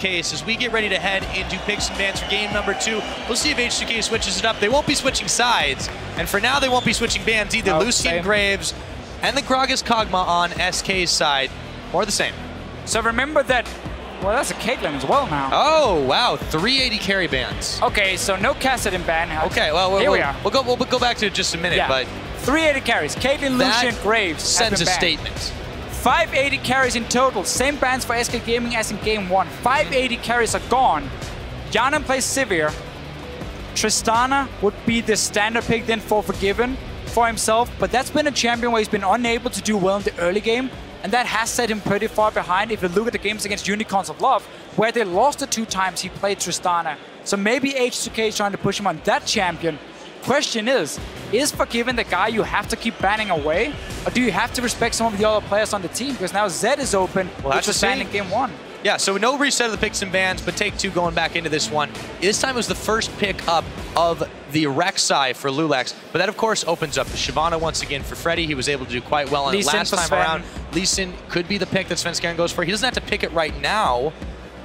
case, as we get ready to head into picks and bans for game number 2, we'll see if H2K switches it up. They won't be switching sides, and for now they won't be switching bans either. Lucian Graves and the Gragas Kog'Maw on SK's side, or the same. So remember that, well, that's a Caitlyn as well now. Oh, wow, 380 carry bans. Okay, so no KaSing ban. Okay, well, here we are. We'll go back to it in just a minute, but 380 carries. Caitlyn, Lucian, Graves sends a statement. 580 carries in total. Same bans for SK Gaming as in game 1. 580 carries are gone. Hjarnan plays Sivir. Tristana would be the standard pick then for Forgiven for himself, but that's been a champion where he's been unable to do well in the early game, and that has set him pretty far behind if you look at the games against Unicorns of Love, where they lost the 2 times he played Tristana. So maybe H2K is trying to push him on that champion. Question is Forgiven the guy you have to keep banning away? Or do you have to respect some of the other players on the team? Because now Zed is open, which was banned in game 1. Yeah, so no reset of the picks and bans, but take 2 going back into this one. This time was the first pick up of the Rek'Sai for loulex, but that of course opens up the Shyvana once again for Freddy. He was able to do quite well on it last time around. Lee Sin could be the pick that Svenskeren goes for. He doesn't have to pick it right now,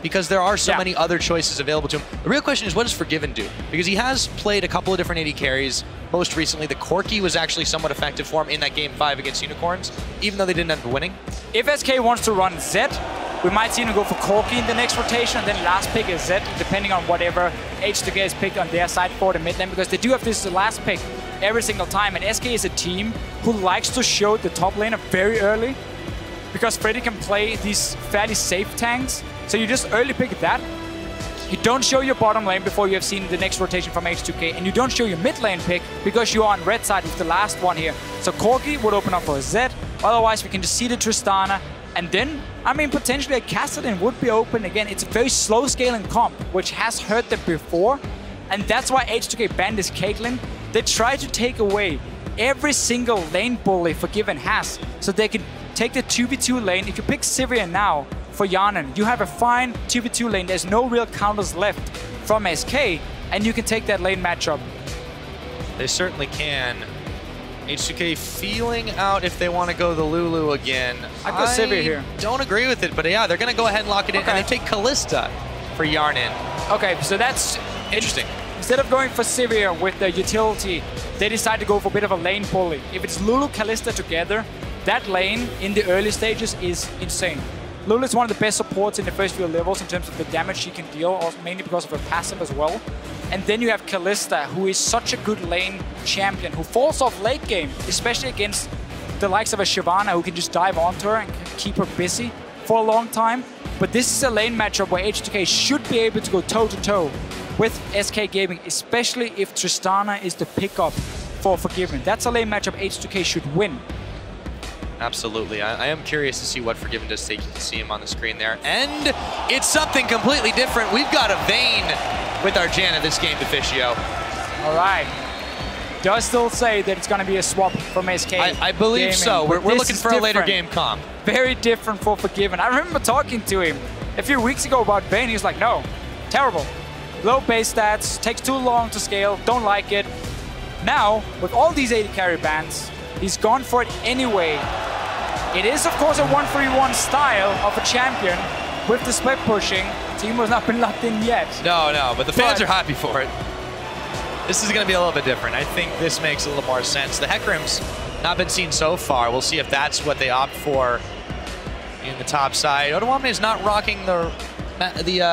because there are so many other choices available to him. The real question is, what does Forgiven do? Because he has played a couple of different AD carries. Most recently, the Corki was actually somewhat effective for him in that game 5 against Unicorns, even though they didn't end up winning. If SK wants to run Zed, we might see him go for Corki in the next rotation, and then last pick is Zed, depending on whatever H2K has picked on their side for the mid lane, because they do have this last pick every single time, and SK is a team who likes to show the top laner very early, because Freddy can play these fairly safe tanks. So you just early pick that. You don't show your bottom lane before you have seen the next rotation from H2K, and you don't show your mid lane pick because you're on red side with the last one here. So Corki would open up for a Zed. Otherwise, we can just see the Tristana, and then, I mean, potentially a KaSing would be open. Again, it's a very slow scaling comp, which has hurt them before, and that's why H2K banned this Caitlyn. They try to take away every single lane bully Forgiven has, so they can take the 2v2 lane. If you pick Sivir now for Hjarnan, you have a fine 2v2 lane. There's no real counters left from SK, and you can take that lane matchup. They certainly can. H2K feeling out if they want to go the Lulu again. I go Sivir here. Don't agree with it, but yeah, they're going to go ahead and lock it in, and they take Kalista for Hjarnan. Okay, so that's interesting. Instead of going for Sivir with the utility, they decide to go for a bit of a lane bully. If it's Lulu, Kalista together, that lane in the early stages is insane. Lulu is one of the best supports in the first few levels in terms of the damage she can deal, mainly because of her passive as well. And then you have Kalista, who is such a good lane champion, who falls off late game, especially against the likes of a Shyvana, who can just dive onto her and keep her busy for a long time. But this is a lane matchup where H2K should be able to go toe-to-toe with SK Gaming, especially if Tristana is the pickup for Forgiven. That's a lane matchup H2K should win. Absolutely. I am curious to see what Forgiven does. So you can see him on the screen there. And it's something completely different. We've got a Vayne with our Janna this game, Deficio. All right. Does still say that it's going to be a swap from SK. I believe Gaming, so. We're looking for a later game comp. Very different for Forgiven. I remember talking to him a few weeks ago about Vayne. He was like, no, terrible. Low base stats, takes too long to scale, don't like it. Now, with all these 80 carry bans, he's gone for it anyway. It is, of course, a 1-3-1 style of a champion with the split pushing. Team has not been locked in yet. No, but the fans are happy for it. This is going to be a little bit different. I think this makes a little more sense. The Hecarim's not been seen so far. We'll see if that's what they opt for in the top side. Odoamne is not rocking the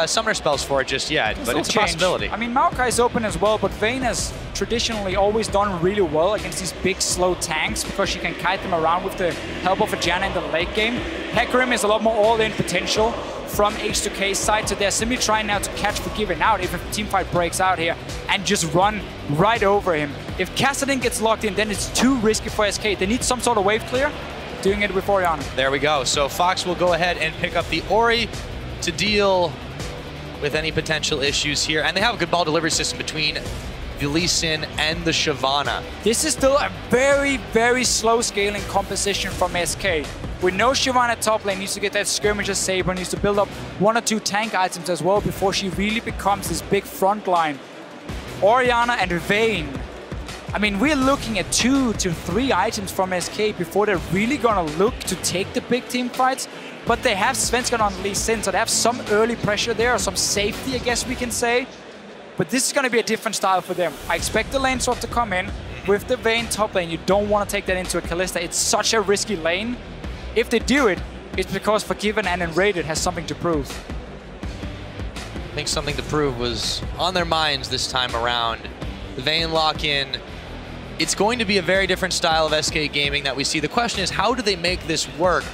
summoner spells for it just yet, but it's a possibility. I mean, Maokai is open as well, but Vayne has traditionally always done really well against these big, slow tanks because she can kite them around with the help of a Janna in the late game. Hecarim is a lot more all-in potential from H2K's side, so they're simply trying now to catch Forgiven out if a teamfight breaks out here and just run right over him. If KaSing gets locked in, then it's too risky for SK. They need some sort of wave clear, doing it with Orianna. There we go. So Fox will go ahead and pick up the Ori to deal with any potential issues here. And they have a good ball delivery system between the Lee Sin and the Shyvana. This is still a very, very slow scaling composition from SK. We know Shyvana top lane needs to get that skirmisher saber, needs to build up 1 or 2 tank items as well before she really becomes this big front line. Orianna and Vayne. I mean, we're looking at 2 to 3 items from SK before they're really gonna look to take the big team fights. but they have Svenskeren on Lee Sin, so they have some early pressure there, or some safety, I guess we can say. But this is going to be a different style for them. I expect the lane swap to come in. With the Vayne top lane, you don't want to take that into a Kalista. It's such a risky lane. If they do it, it's because Forgiven and nRated has something to prove. I think something to prove was on their minds this time around. The Vayne lock-in. It's going to be a very different style of SK Gaming that we see. The question is, how do they make this work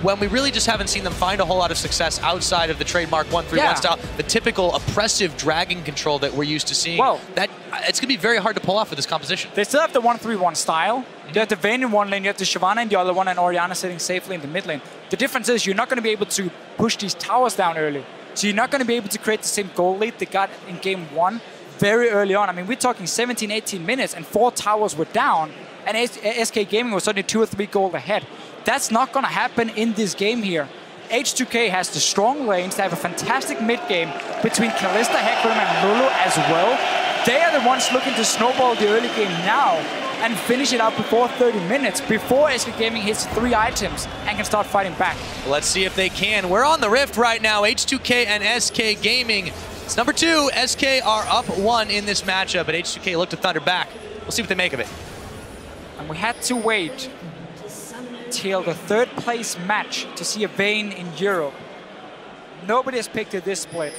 when we really just haven't seen them find a whole lot of success outside of the trademark 1-3-1 style, the typical oppressive dragon control that we're used to seeing? Well, that it's going to be very hard to pull off with this composition. They still have the 1-3-1 style. You have the Vayne in one lane, you have the Shyvana in the other one, and Orianna sitting safely in the mid lane. The difference is you're not going to be able to push these towers down early. So you're not going to be able to create the same goal lead they got in game 1 very early on. I mean, we're talking 17, 18 minutes, and 4 towers were down, and SK Gaming was only 2 or 3 goals ahead. That's not going to happen in this game here. H2K has the strong lanes. They have a fantastic mid game between Kalista, Hecarim, and Lulu as well. They are the ones looking to snowball the early game now and finish it out before 30 minutes, before SK Gaming hits 3 items and can start fighting back. Let's see if they can. We're on the Rift right now, H2K and SK Gaming. It's number 2. SK are up 1 in this matchup, but H2K look to thunder back. We'll see what they make of it. And we had to wait till the 3rd place match to see a Vayne in Europe. Nobody has picked her this split.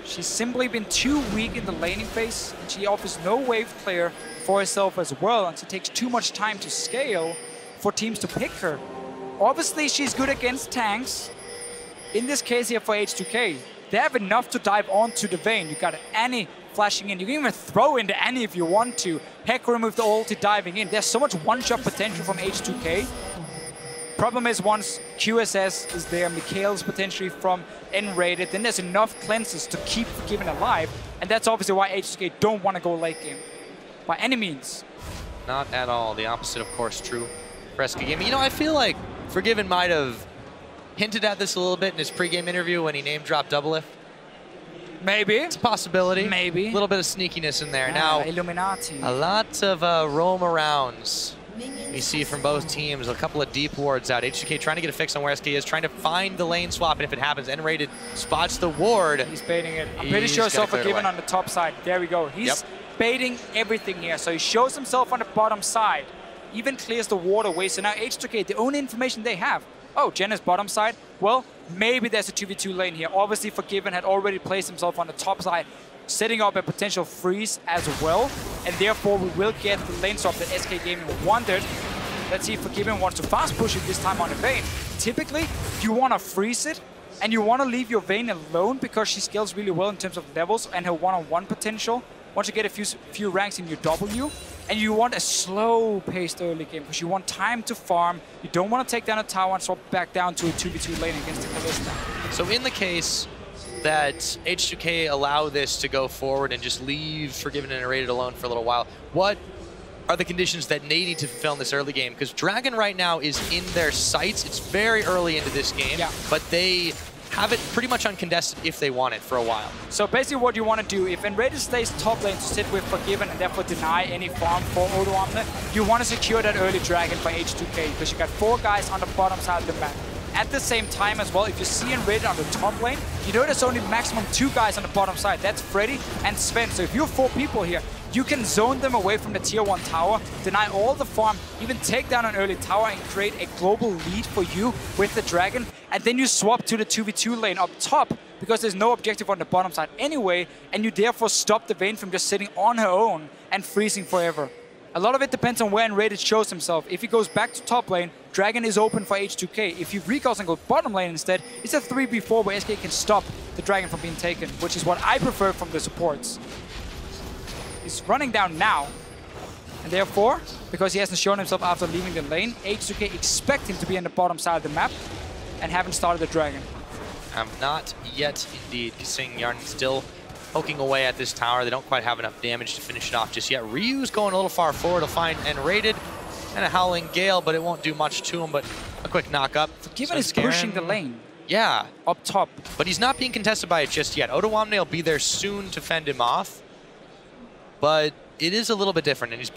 She's simply been too weak in the laning phase, and she offers no wave clear for herself as well, and she takes too much time to scale for teams to pick her. Obviously, she's good against tanks. In this case here for H2K, they have enough to dive onto the Vayne. You got Annie flashing in. You can even throw into Annie if you want to. Hecarim with the ulti diving in. There's so much one-shot potential from H2K. Problem is, once QSS is there, Mikhail's potentially from nRated, then there's enough cleanses to keep Forgiven alive, and that's obviously why H2K don't want to go late game. By any means. Not at all. The opposite, of course, true for SK Gaming. You know, I feel like Forgiven might have hinted at this a little bit in his pregame interview when he name-dropped Doublelift. Maybe. It's a possibility. Maybe. A little bit of sneakiness in there. Yeah, now, Illuminati. A lot of roam arounds. We see from both teams a couple of deep wards out. H2K trying to get a fix on where SK is, trying to find the lane swap, and if it happens, nRated spots the ward. He's baiting it. I'm pretty sure Forgiven on the top side. There we go. He's baiting everything here. So he shows himself on the bottom side, even clears the ward away. So now H2K, the only information they have, oh, Janna's bottom side. Well, maybe there's a 2v2 lane here. Obviously, Forgiven had already placed himself on the top side, setting up a potential freeze as well. And therefore, we will get the lane swap that SK Gaming wanted. Let's see if Forgiven wants to fast push it this time on the Vayne. Typically, you want to freeze it, and you want to leave your Vayne alone because she scales really well in terms of levels and her one-on-one potential. Once you get a few ranks in your W, and you want a slow-paced early game because you want time to farm. You don't want to take down a tower and swap back down to a 2v2 lane against the Kalista. So in the case that H2K allow this to go forward and just leave Forgiven and nRated alone for a little while, what are the conditions that they need to fulfill in this early game? Because Dragon right now is in their sights. It's very early into this game, but they have it pretty much uncontested if they want it for a while. So basically what you want to do, if nRated stays top lane to sit with Forgiven and therefore deny any farm for Odoamne, you want to secure that early Dragon for H2K because you got 4 guys on the bottom side of the map. At the same time as well, if you see nRated on the top lane, you know there's only maximum 2 guys on the bottom side. That's Freddy and Sven. So if you have 4 people here, you can zone them away from the tier 1 tower, deny all the farm, even take down an early tower and create a global lead for you with the Dragon. And then you swap to the 2v2 lane up top because there's no objective on the bottom side anyway, and you therefore stop the Vayne from just sitting on her own and freezing forever. A lot of it depends on where nRated shows himself. If he goes back to top lane, Dragon is open for H2K. If he recalls and goes bottom lane instead, it's a 3v4 where SK can stop the Dragon from being taken, which is what I prefer from the supports. He's running down now, and therefore, because he hasn't shown himself after leaving the lane, H2K expect him to be on the bottom side of the map and haven't started the Dragon. Not yet, indeed. KaSing, Hjarnan still poking away at this tower. They don't quite have enough damage to finish it off just yet. Ryu's going a little far forward to find nRated and a Howling Gale, but it won't do much to him, but a quick knock-up. Forgiven is pushing the lane. Yeah. Up top. But he's not being contested by it just yet. Odoamne will be there soon to fend him off. But it is a little bit different, and he's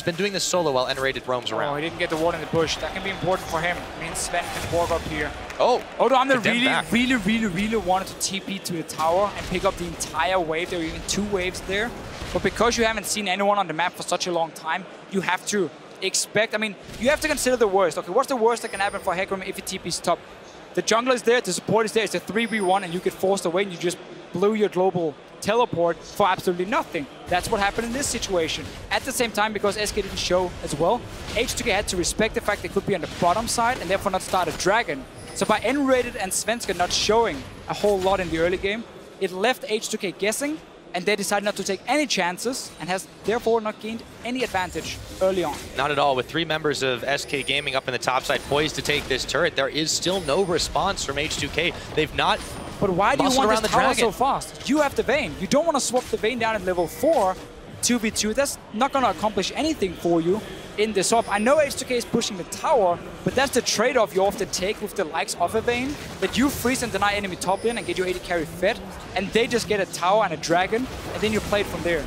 been doing this solo while nRated roams around. Oh, he didn't get the ward in the bush. That can be important for him. It means Sven can walk up here. Oh, Odoamne really wanted to TP to the tower and pick up the entire wave. There were even 2 waves there. But because you haven't seen anyone on the map for such a long time, you have to expect, I mean, you have to consider the worst. Okay, what's the worst that can happen for Hecarim if he TPs top? The jungler is there, the support is there, it's a 3v1 and you get forced away and you just blew your global teleport for absolutely nothing. That's what happened in this situation. At the same time, because SK didn't show as well, H2K had to respect the fact they could be on the bottom side and therefore not start a dragon. So by nRated and Svenskeren not showing a whole lot in the early game, it left H2K guessing, and they decided not to take any chances and has therefore not gained any advantage early on. Not at all. With 3 members of SK Gaming up in the top side poised to take this turret, there is still no response from H2K. They've not. But why do you want this tower so dragon fast? You have the Vayne. You don't want to swap the Vayne down at level 4, 2v2. That's not going to accomplish anything for you in the swap. I know H2K is pushing the tower, but that's the trade-off you often take with the likes of a Vayne, that you freeze and deny enemy top lane and get your AD carry fed, and they just get a tower and a dragon, and then you play it from there.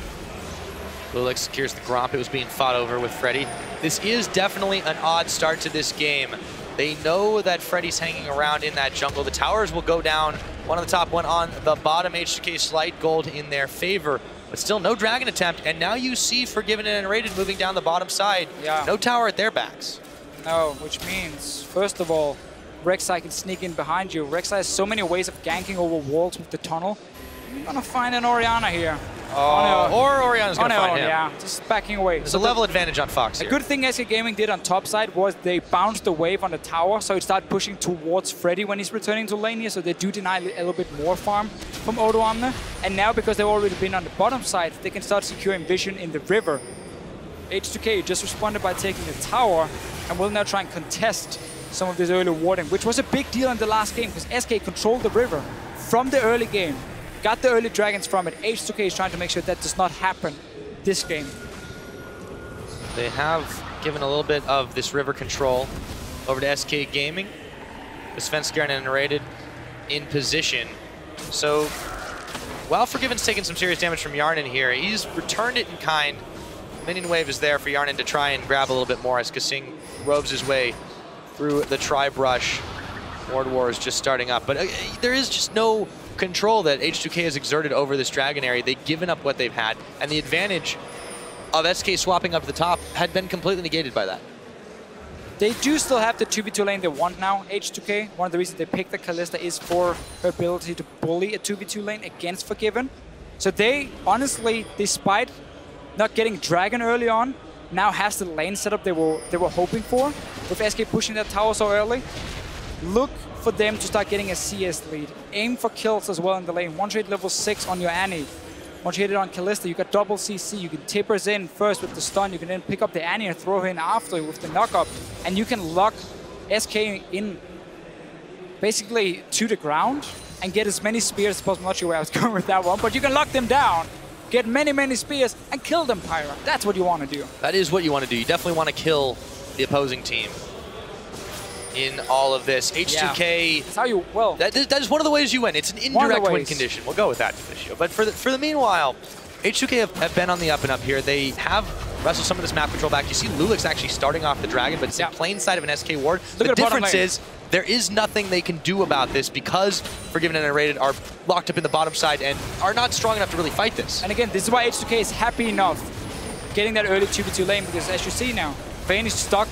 loulex secures the Gromp. It was being fought over with Freddy. This is definitely an odd start to this game. They know that Freddy's hanging around in that jungle. The towers will go down, one on the top, one on the bottom. H2K slight gold in their favor, but still no dragon attempt. And now you see Forgiven and nRated moving down the bottom side. Yeah. No tower at their backs. No, which means, first of all, Rek'Sai can sneak in behind you. Rek'Sai has so many ways of ganking over walls with the tunnel. You're gonna find an Orianna here. Or Orianna's gonna find him. Yeah, just backing away. There's a level advantage on Fox here. A good thing SK Gaming did on top side was they bounced the wave on the tower, so it started pushing towards Freddy when he's returning to lane here, so they do deny a little bit more farm from Odoamne. And now, because they've already been on the bottom side, they can start securing vision in the river. H2K just responded by taking the tower, and will now try and contest some of this early warding, which was a big deal in the last game, because SK controlled the river from the early game. Got the early dragons from it. H2K is trying to make sure that does not happen this game. They have given a little bit of this river control over to SK Gaming. The Svenskeren and nRated in position. So while Forgiven's taken some serious damage from Hjarnan here, he's returned it in kind. Minion wave is there for Hjarnan to try and grab a little bit more as KaSing robes his way through the tri-brush. Ward War is just starting up, but there is just no control that H2K has exerted over this dragon area. They've given up what they've had, and the advantage of SK swapping up the top had been completely negated by that. They do still have the 2v2 lane they want now, H2K. One of the reasons they picked the Kalista is for her ability to bully a 2v2 lane against Forgiven. So they, honestly, despite not getting dragon early on, now has the lane setup they were hoping for, with SK pushing that tower so early. Look for them to start getting a CS lead. Aim for kills as well in the lane. Once you hit level 6 on your Annie, once you hit it on Kalista, you got double CC. You can tip her in first with the stun. You can then pick up the Annie and throw her in after with the knock-up. And you can lock SK in basically to the ground and get as many spears as possible. I'm not sure where I was going with that one, but you can lock them down, get many spears, and kill them, Pyra. That's what you want to do. That is what you want to do. You definitely want to kill the opposing team in all of this. H2K, That's how you, well, that is one of the ways you win. It's an indirect win condition. We'll go with that, Deficio. But for the meanwhile, H2K have been on the up and up here. They have wrestled some of this map control back. You see loulex actually starting off the dragon, but it's in plain sight of an SK ward. The difference is there is nothing they can do about this because Forgiven and nRated are locked up in the bottom side and are not strong enough to really fight this. And again, this is why H2K is happy enough getting that early 2v2 lane, because as you see now, Vayne is stuck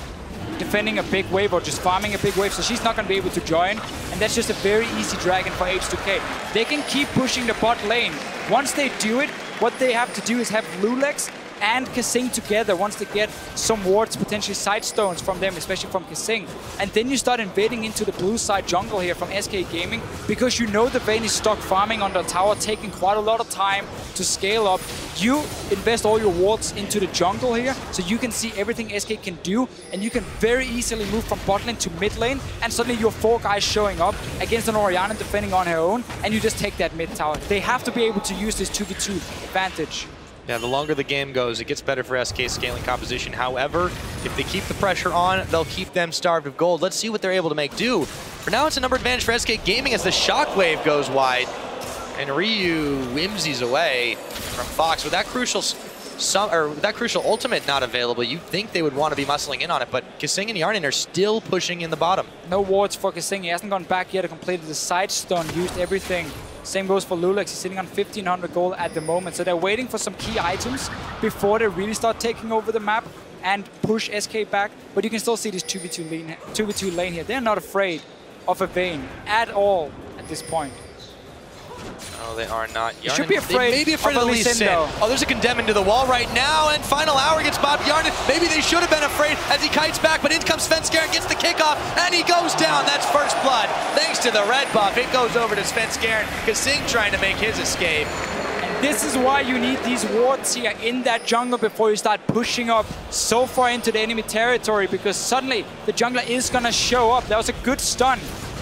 defending a big wave or just farming a big wave, so she's not going to be able to join, and that's just a very easy dragon for H2K. They can keep pushing the bot lane. Once they do it, what they have to do is have loulex and KaSing together once they get some wards, potentially side stones from them, especially from KaSing. And then you start invading into the blue side jungle here from SK Gaming, because you know the Vayne is stuck farming on the tower, taking quite a lot of time to scale up. You invest all your wards into the jungle here, so you can see everything SK can do, and you can very easily move from bot lane to mid lane, and suddenly your 4 guys showing up against an Orianna defending on her own, and you just take that mid tower. They have to be able to use this 2v2 advantage. Yeah, the longer the game goes, it gets better for SK's scaling composition. However, if they keep the pressure on, they'll keep them starved of gold. Let's see what they're able to make do. For now, it's a number advantage for SK Gaming as the shockwave goes wide. And Ryu whimsies away from Fox with that crucial that crucial ultimate not available, you'd think they would want to be muscling in on it, but KaSing and Hjarnan are still pushing in the bottom. No wards for KaSing. He hasn't gone back yet. He completed the side stun, used everything. Same goes for loulex. He's sitting on 1,500 gold at the moment. So they're waiting for some key items before they really start taking over the map and push SK back. But you can still see this 2v2 lane here. They're not afraid of a Vayne at all at this point. No, they are not. You should be afraid. They may be afraid of the Lee Sin. Oh, there's a condemn into the wall right now, and final hour gets Bob Hjarnan. Maybe they should have been afraid as he kites back, but in comes Svenskeren, gets the kickoff, and he goes down. That's first blood. Thanks to the red buff, it goes over to Svenskeren. KaSing trying to make his escape. And this is why you need these wards here in that jungle before you start pushing up so far into the enemy territory, because suddenly the jungler is going to show up. That was a good stun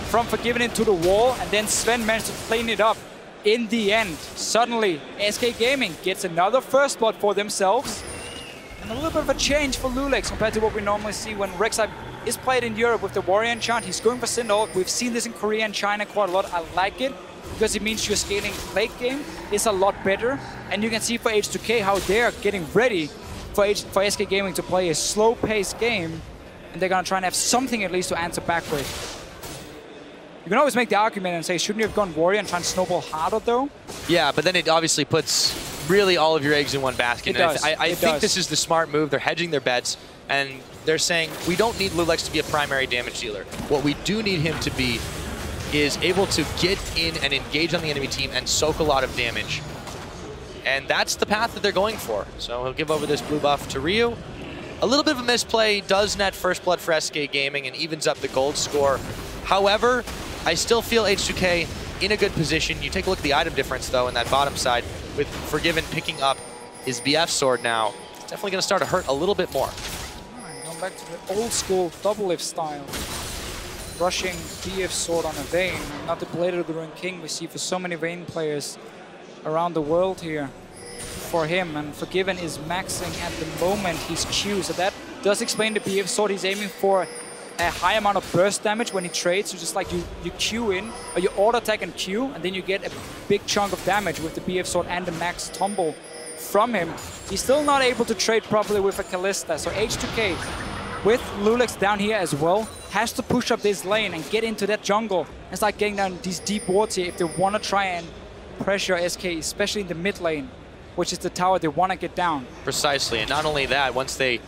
from Forgiven into the wall, and then Sven managed to clean it up. In the end, suddenly, SK Gaming gets another first blood for themselves. And a little bit of a change for loulex compared to what we normally see when Rek'Sai is played in Europe with the warrior enchant. He's going for Syndahawk. We've seen this in Korea and China quite a lot. I like it because it means your scaling late game is a lot better. And you can see for H2K how they're getting ready for SK Gaming to play a slow-paced game. And they're going to try and have something at least to answer back with. You can always make the argument and say, shouldn't you have gone warrior and try and snowball harder, though? Yeah, but then it obviously puts really all of your eggs in one basket. It does. I think this is the smart move. They're hedging their bets, and they're saying, we don't need loulex to be a primary damage dealer. What we do need him to be is able to get in and engage on the enemy team and soak a lot of damage. And that's the path that they're going for. So he'll give over this blue buff to Ryu. A little bit of a misplay, does net first blood for SK Gaming and evens up the gold score. However, I still feel H2K in a good position. You take a look at the item difference, though, in that bottom side, with Forgiven picking up his BF sword now. It's definitely going to start to hurt a little bit more. Going back to the old school double lift style. Rushing BF sword on a Vayne, not the Blade of the Ruined King we see for so many Vayne players around the world here. For him, and Forgiven is maxing at the moment his Q, so that does explain the BF sword. He's aiming for a high amount of burst damage when he trades, so just like you Q in, or you auto attack and Q, and then you get a big chunk of damage with the BF sword and the max tumble from him. He's still not able to trade properly with a Kalista, so H2K, with loulex down here as well, has to push up this lane and get into that jungle and start getting down these deep wards here if they want to try and pressure SK, especially in the mid lane, which is the tower they want to get down. Precisely, and not only that, once they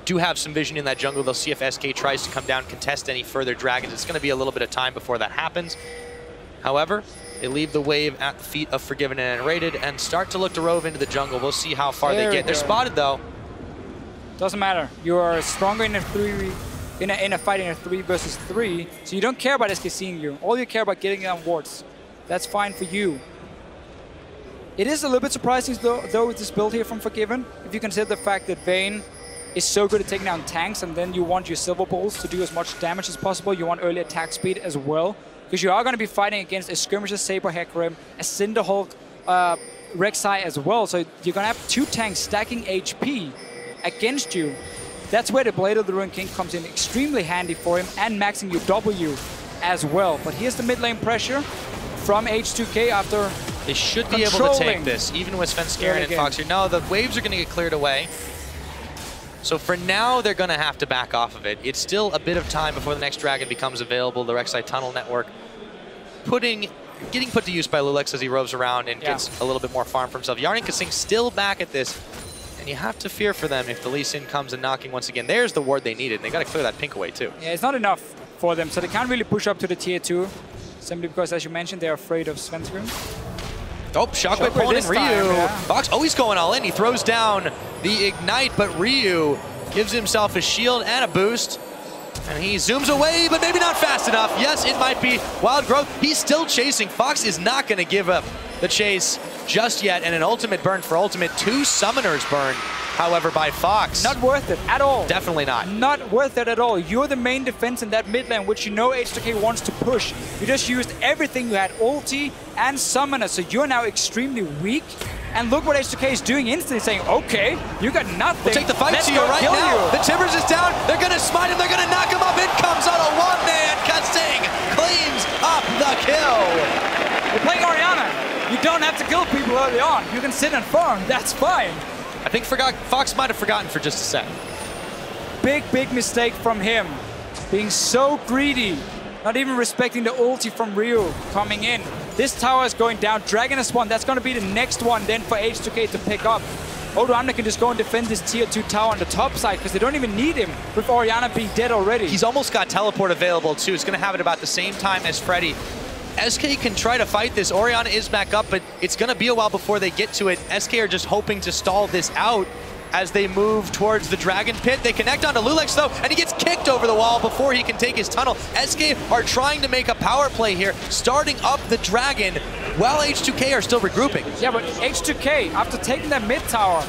do have some vision in that jungle, they'll see if SK tries to come down, contest any further dragons. It's going to be a little bit of time before that happens. However, they leave the wave at the feet of Forgiven and nRated and start to look to rove into the jungle. We'll see how far they get. They're spotted, though. Doesn't matter. You are stronger in a fight in a 3 versus 3, so you don't care about SK seeing you. All you care about getting down wards. That's fine for you. It is a little bit surprising, though, with this build here from Forgiven, if you consider the fact that Vayne is so good at taking down tanks, and then you want your silver balls to do as much damage as possible. You want early attack speed as well, because you are going to be fighting against a Skirmisher Saber Hecarim, a Cinderhulk Rek'Sai as well. So you're going to have 2 tanks stacking HP against you. That's where the Blade of the Ruined King comes in extremely handy for him, and maxing your W as well. But here's the mid lane pressure from H2K after they should be able to take this, even with Svenskeren and Fox here. No, the waves are going to get cleared away. So for now, they're going to have to back off of it. It's still a bit of time before the next dragon becomes available. The Rek'Sai tunnel network getting put to use by loulex as he roves around and gets a little bit more farm for himself. Hjarnan and KaSing still back at this, and you have to fear for them if the Lee Sin comes and knocking once again. There's the ward they needed, and they got to clear that pink away too. Yeah, it's not enough for them, so they can't really push up to the tier 2, simply because, as you mentioned, they're afraid of Svenskeren. Oh, Shockwave pulling in Ryu. Fox, oh, he's going all in. He throws down the Ignite, but Ryu gives himself a shield and a boost. And he zooms away, but maybe not fast enough. Yes, it might be Wild Growth. He's still chasing. Fox is not going to give up the chase just yet. And an ultimate burn for ultimate. 2 summoners burned, however, by Fox. Not worth it at all. Definitely not. Not worth it at all. You're the main defense in that mid lane, which you know H2K wants to push. You just used everything. You had ulti and summoner, so you're now extremely weak. And look what H2K is doing instantly, saying, okay, you got nothing. We'll take the fight to you right now. The Timbers is down. They're going to smite him. They're going to knock him up. In comes Odoamne, and KaSing claims up the kill. You're playing Orianna. You don't have to kill people early on. You can sit and farm. That's fine. I think Fox might have forgotten for just a sec. Big mistake from him. Being so greedy. Not even respecting the ulti from Ryu coming in. This tower is going down. Dragon is one. That's going to be the next one then for H2K to pick up. Odoamne can just go and defend this tier 2 tower on the top side because they don't even need him with Orianna being dead already. He's almost got teleport available too. He's going to have it about the same time as Freddy. SK can try to fight this. Orianna is back up, but it's going to be a while before they get to it. SK are just hoping to stall this out as they move towards the Dragon Pit. They connect onto loulex though, and he gets kicked over the wall before he can take his tunnel. SK are trying to make a power play here, starting up the Dragon while H2K are still regrouping. Yeah, but H2K, after taking that mid tower,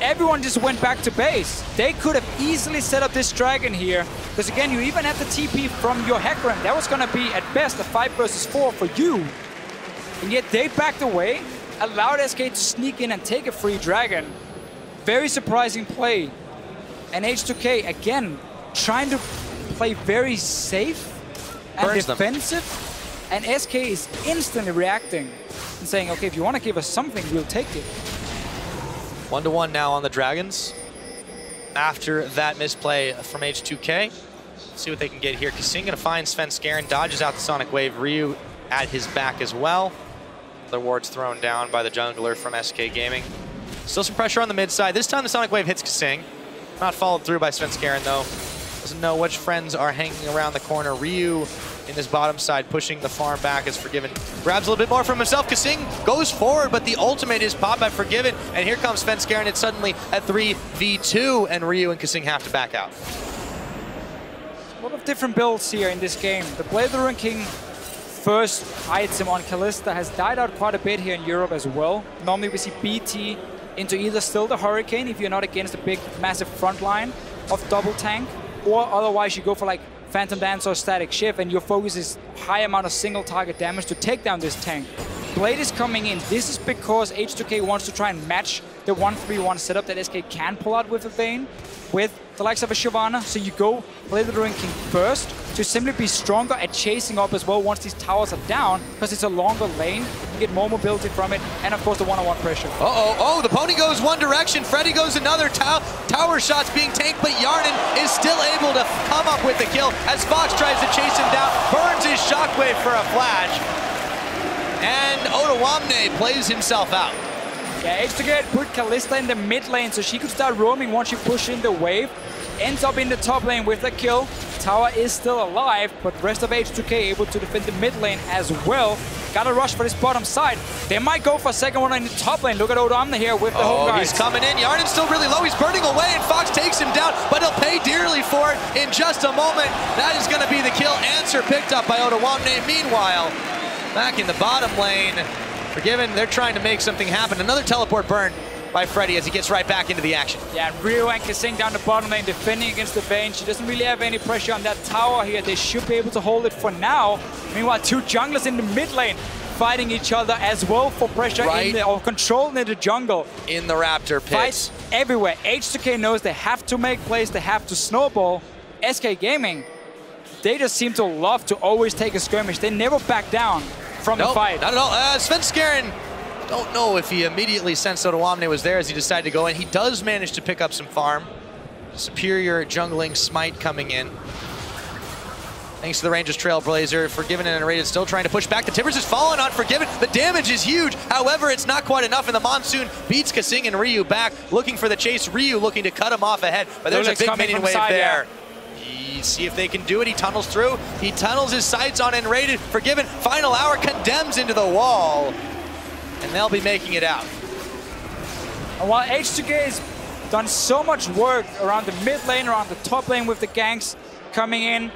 everyone just went back to base. They could have easily set up this Dragon here, because again, you even had the TP from your Hecarim. That was going to be, at best, a 5 versus 4 for you. And yet they backed away, allowed SK to sneak in and take a free Dragon. Very surprising play. And H2K, again, trying to play very safe and Burns defensive. And SK is instantly reacting and saying, okay, if you want to give us something, we'll take it. 1-1 now on the Dragons. After that misplay from H2K. Let's see what they can get here. KaSing gonna find Svenskeren, dodges out the Sonic Wave. Ryu at his back as well. Other wards thrown down by the jungler from SK Gaming. Still some pressure on the mid side. This time the Sonic Wave hits KaSing. Not followed through by Svenskeren though. Doesn't know which friends are hanging around the corner. Ryu in this bottom side, pushing the farm back as Forgiven grabs a little bit more from himself. KaSing goes forward, but the ultimate is popped by Forgiven, and here comes Svenskeren. It's suddenly a 3v2, and Ryu and KaSing have to back out. A lot of different builds here in this game. The Blade of the Ruined King first item on Kalista has died out quite a bit here in Europe as well. Normally we see BT into either still the Hurricane if you're not against a big, massive front line of double tank, or otherwise you go for like Phantom Dance or Static Shift, and your focus is high amount of single target damage to take down this tank. Blade is coming in. This is because H2K wants to try and match the 1-3-1 setup that SK can pull out with a Vayne, with the likes of a Shyvana. So you go Blade of the Ruined King first to simply be stronger at chasing up as well once these towers are down, because it's a longer lane. You get more mobility from it, and of course the one-on-one pressure. Oh, the pony goes one direction, Freddy goes another. Tower shots being tanked, but Hjarnan is still able to come up with the kill as Fox tries to chase him down, burns his shockwave for a flash, and Odoamne plays himself out. Yeah, H2K put Kalista in the mid lane so she could start roaming once you push in the wave. Ends up in the top lane with the kill. Tower is still alive, but the rest of H2K able to defend the mid lane as well. Gotta rush for this bottom side. They might go for a second one in the top lane. Look at Odoamne here with the home guys. He's coming in. Hjarnan's still really low. He's burning away, and Fox takes him down, but he'll pay dearly for it in just a moment. That is going to be the kill. Answer picked up by Odoamne. Meanwhile, back in the bottom lane, Forgiven, they're trying to make something happen. Another teleport burn by Freddy as he gets right back into the action. Yeah, Ryu and KaSing down the bottom lane defending against the Vayne. She doesn't really have any pressure on that tower here. They should be able to hold it for now. Meanwhile, two junglers in the mid lane fighting each other as well for pressure or control in the jungle. In the Raptor pits. Fights everywhere. H2K knows they have to make plays, they have to snowball. SK Gaming, they just seem to love to always take a skirmish. They never back down from the fight. Not at all. Svenskeren, don't know if he immediately sensed Odoamne was there as he decided to go in. He does manage to pick up some farm. Superior jungling smite coming in. Thanks to the Rangers Trailblazer. Forgiven and nRated still trying to push back. The Timbers is falling on Forgiven. The damage is huge. However, it's not quite enough, and the Monsoon beats KaSing and Ryu back, looking for the chase. Ryu looking to cut him off ahead, but there's a big minion wave there. See if they can do it. He tunnels through. He tunnels his sights on nRated. Forgiven, final hour, condemns into the wall. And they'll be making it out. And while H2K has done so much work around the mid lane, around the top lane with the ganks coming in,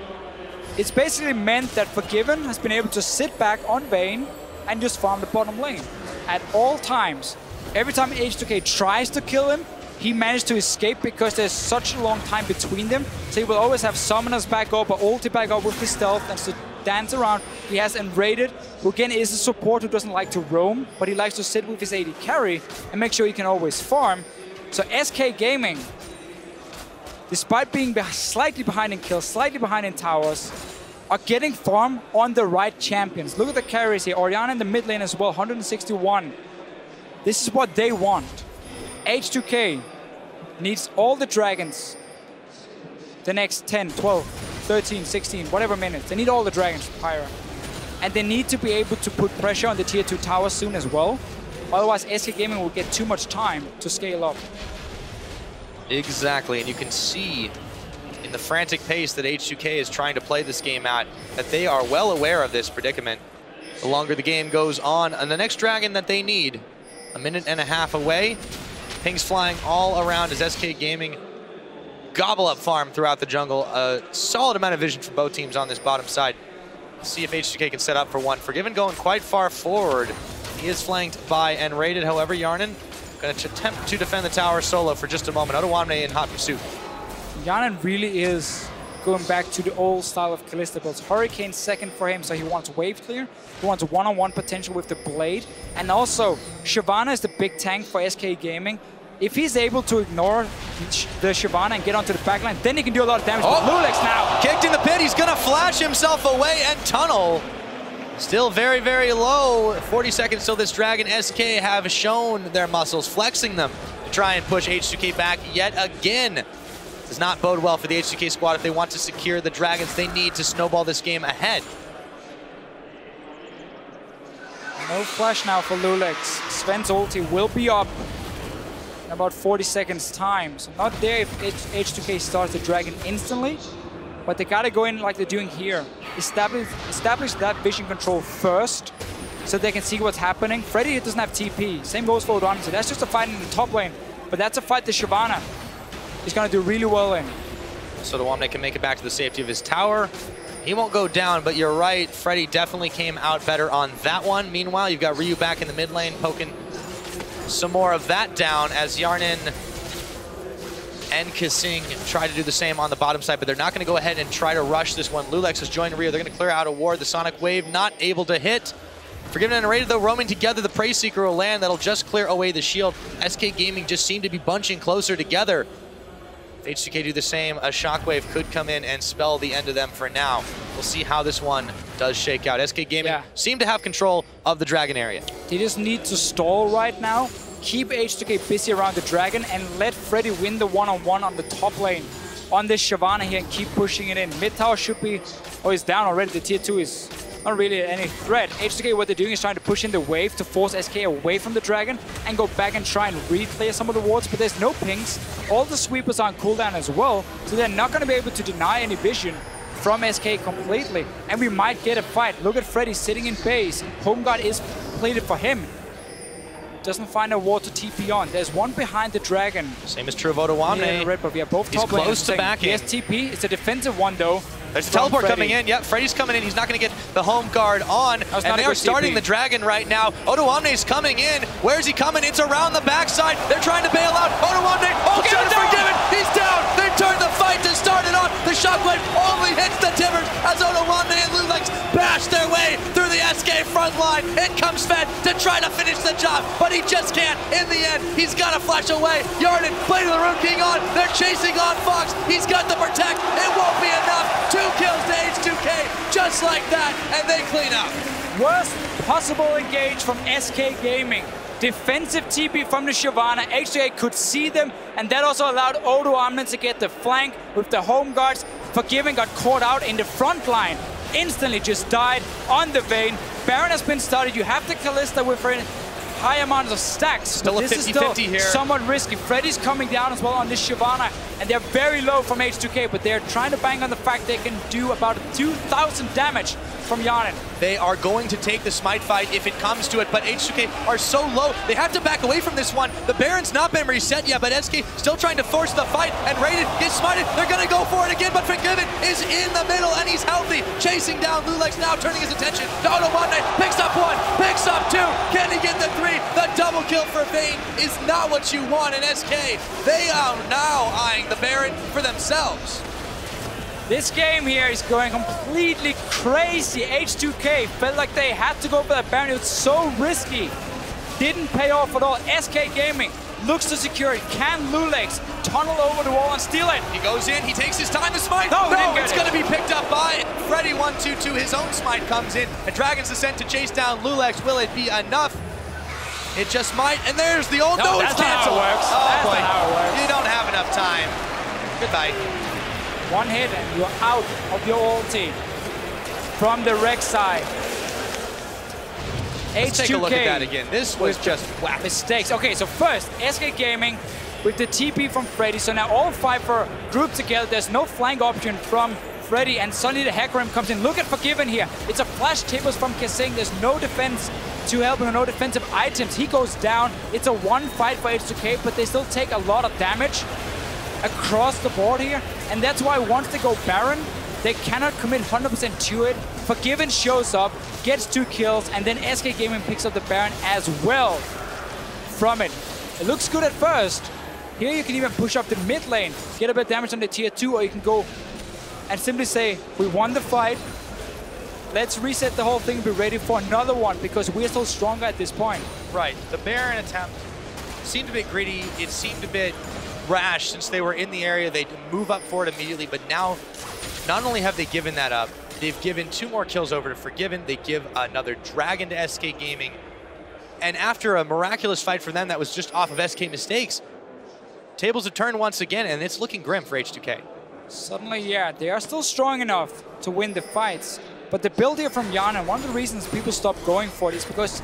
it's basically meant that Forgiven has been able to sit back on Vayne and just farm the bottom lane at all times. Every time H2K tries to kill him, he managed to escape because there's such a long time between them. So he will always have summoners back up or ulti back up with his stealth and to dance around. He has nRated, who again is a support who doesn't like to roam, but he likes to sit with his AD carry and make sure he can always farm. So SK Gaming, despite being slightly behind in kills, slightly behind in towers, are getting farm on the right champions. Look at the carries here. Orianna in the mid lane as well, 161. This is what they want. H2K needs all the dragons the next 10, 12, 13, 16, whatever minutes. They need all the dragons, Pyra. And they need to be able to put pressure on the tier 2 tower soon as well. Otherwise, SK Gaming will get too much time to scale up. Exactly, and you can see in the frantic pace that H2K is trying to play this game at, that they are well aware of this predicament. The longer the game goes on, and the next dragon that they need, 1.5 minutes away. Pings flying all around as SK Gaming gobble up farm throughout the jungle. A solid amount of vision from both teams on this bottom side. See if H2K can set up for one. Forgiven going quite far forward. He is flanked by nRated, however, Hjarnan going to attempt to defend the tower solo for just a moment. Odoamne in hot pursuit. Hjarnan really is going back to the old style of Kalista builds. Hurricane second for him, so he wants wave clear. He wants one-on-one potential with the blade. And also, Shyvana is the big tank for SK Gaming. If he's able to ignore the Shyvana and get onto the backline, then he can do a lot of damage. Oh, loulex now. Kicked in the pit, he's gonna flash himself away and tunnel. Still very, very low. 40 seconds till this dragon. SK have shown their muscles, flexing them to try and push H2K back yet again. Does not bode well for the H2K squad if they want to secure the dragons. They need to snowball this game ahead. No flash now for loulex. Sven's ulti will be up in about 40 seconds time. So not there if H2K starts the dragon instantly, but they gotta go in like they're doing here. Establish that vision control first so they can see what's happening. Freddy doesn't have TP. Same goes for Odoamne. So that's just a fight in the top lane, but that's a fight that Shyvana is gonna do really well in. So Odoamne can make it back to the safety of his tower. He won't go down, but you're right. Freddy definitely came out better on that one. Meanwhile, you've got Ryu back in the mid lane, poking some more of that down as Hjarnan and KaSing try to do the same on the bottom side, but they're not going to go ahead and try to rush this one. loulex has joined Ryu. They're going to clear out a ward. The Sonic Wave not able to hit. Forgiven and nRated, though, roaming together. The Prey Seeker will land. That'll just clear away the shield. SK Gaming just seem to be bunching closer together. If H2K do the same, a Shockwave could come in and spell the end of them for now. We'll see how this one does shake out. SK Gaming seem to have control of the dragon area. They just need to stall right now, keep H2K busy around the dragon, and let Freddy win the one-on-one on the top lane on this Shyvana here and keep pushing it in. Mid tower should be, oh, he's down already. The tier 2 is not really any threat. H2K, what they're doing is trying to push in the wave to force SK away from the dragon and go back and try and re-clear some of the wards, but there's no pings. All the sweepers are on cooldown as well, so they're not going to be able to deny any vision from SK completely. And we might get a fight. Look at Freddy sitting in base. Home guard is plated for him. Doesn't find a ward to TP on. There's one behind the dragon. Same is true of Odoamne. Yeah, red buff. Yeah, both top lanes. He's close to backing. He has TP. It's a defensive one though. There's a teleport coming in. Yep, Freddy's coming in. He's not going to get the home guard on. And they are starting the dragon right now. Odoamne's coming in. Where's he coming? It's around the backside. They're trying to bail out. Odoamne, shot forgiven. He's down. They turned the fight to start it on. The shockwave only hits the timbers as Odoamne and loulex bash their way through the SK front line. In comes Sven to try to finish the job, but he just can't. In the end, he's got to flash away. Hjarnan, Blade of the Rune King on. They're chasing on Fox. He's got the protect. It won't be enough. 2 kills to H2K, just like that, and they clean up. Worst possible engage from SK Gaming. Defensive TP from the Shyvana. H2K could see them, and that also allowed Odoamne to get the flank with the home guards. Forgiven got caught out in the front line. Instantly just died on the Vayne. Baron has been started. You have the Kalista with her high amounts of stacks. Still a 50-50 here. Somewhat risky. Freddy's coming down as well on this Shyvana, and they're very low from H2K, but they're trying to bang on the fact they can do about 2,000 damage from Hjarnan. They are going to take the smite fight if it comes to it, but H2K are so low, they have to back away from this one. The Baron's not been reset yet, but SK still trying to force the fight, and nRated gets smited. They're going to go for it again, but Forgiven is in the middle, and he's healthy. Chasing down loulex now, turning his attention to Odoamne. Picks up 1, picks up 2. Can he get the 3? The double kill for Vayne is not what you want in SK. They are now eyeing the Baron for themselves. This game here is going completely crazy. H2K felt like they had to go for that Baron. It was so risky. Didn't pay off at all. SK Gaming looks to secure it. Can loulex tunnel over the wall and steal it? He goes in, he takes his time to smite. No, it's going to be picked up by Freddy. 1-2-2, his own smite comes in. And Dragon's Descent to chase down loulex. Will it be enough? It just might, and there's the old No, it's that's not how canceled. it works. Oh That's boy, not how it works. you don't have enough time. Goodbye. One hit and you're out of your ulti from the Rek'Sai. Let's take a look at that again. This was just whack. Mistakes. Okay, so first, S5 Gaming with the TP from Freddy. So now all 5 are grouped together. There's no flank option from Freddy, and suddenly the Hecarim comes in. Look at Forgiven here. It's a flash tables from KaSing. There's no defense to help him, no defensive items. He goes down. It's a one fight for H2K, but they still take a lot of damage across the board here. And that's why once they go Baron, they cannot commit 100% to it. Forgiven shows up, gets 2 kills, and then S5 Gaming picks up the Baron as well from it. It looks good at first. Here you can even push up the mid lane, get a bit of damage on the tier 2, or you can go and simply say, we won the fight. Let's reset the whole thing, be ready for another one, because we're still stronger at this point. Right, the Baron attempt seemed a bit gritty. It seemed a bit rash since they were in the area. They move up for it immediately, but now not only have they given that up, they've given 2 more kills over to Forgiven. They give another Dragon to S5 Gaming. And after a miraculous fight for them that was just off of S5 mistakes, tables have turned once again, and it's looking grim for H2K. Suddenly, yeah, they are still strong enough to win the fights. But the build here from Hjarnan, one of the reasons people stop going for it is because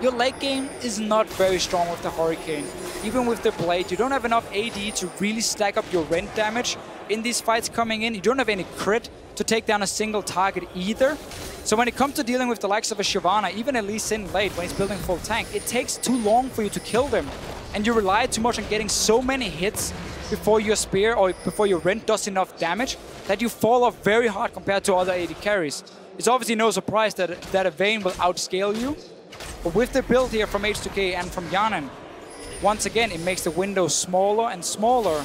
your late game is not very strong with the Hurricane. Even with the Blade, you don't have enough AD to really stack up your rend damage in these fights coming in. You don't have any crit to take down a single target either. So when it comes to dealing with the likes of a Shyvana, even at least in late when he's building full tank, it takes too long for you to kill them. And you rely too much on getting so many hits before your spear or before your rend does enough damage that you fall off very hard compared to other AD carries. It's obviously no surprise that a Vayne will outscale you. But with the build here from H2K and from Hjarnan, once again, it makes the window smaller and smaller.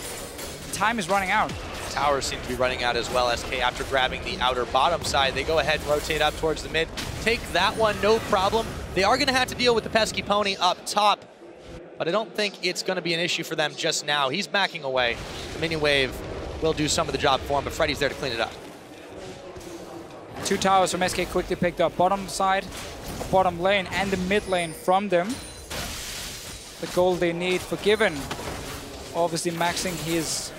Time is running out. Towers seem to be running out as well. SK, after grabbing the outer bottom side, they go ahead and rotate up towards the mid. Take that one, no problem. They are going to have to deal with the pesky pony up top, but I don't think it's going to be an issue for them just now. He's backing away. The minion wave will do some of the job for him, but Freddy's there to clean it up. 2 towers from SK quickly picked up. Bottom side, bottom lane, and the mid lane from them. The goal they need. Forgiven, obviously maxing his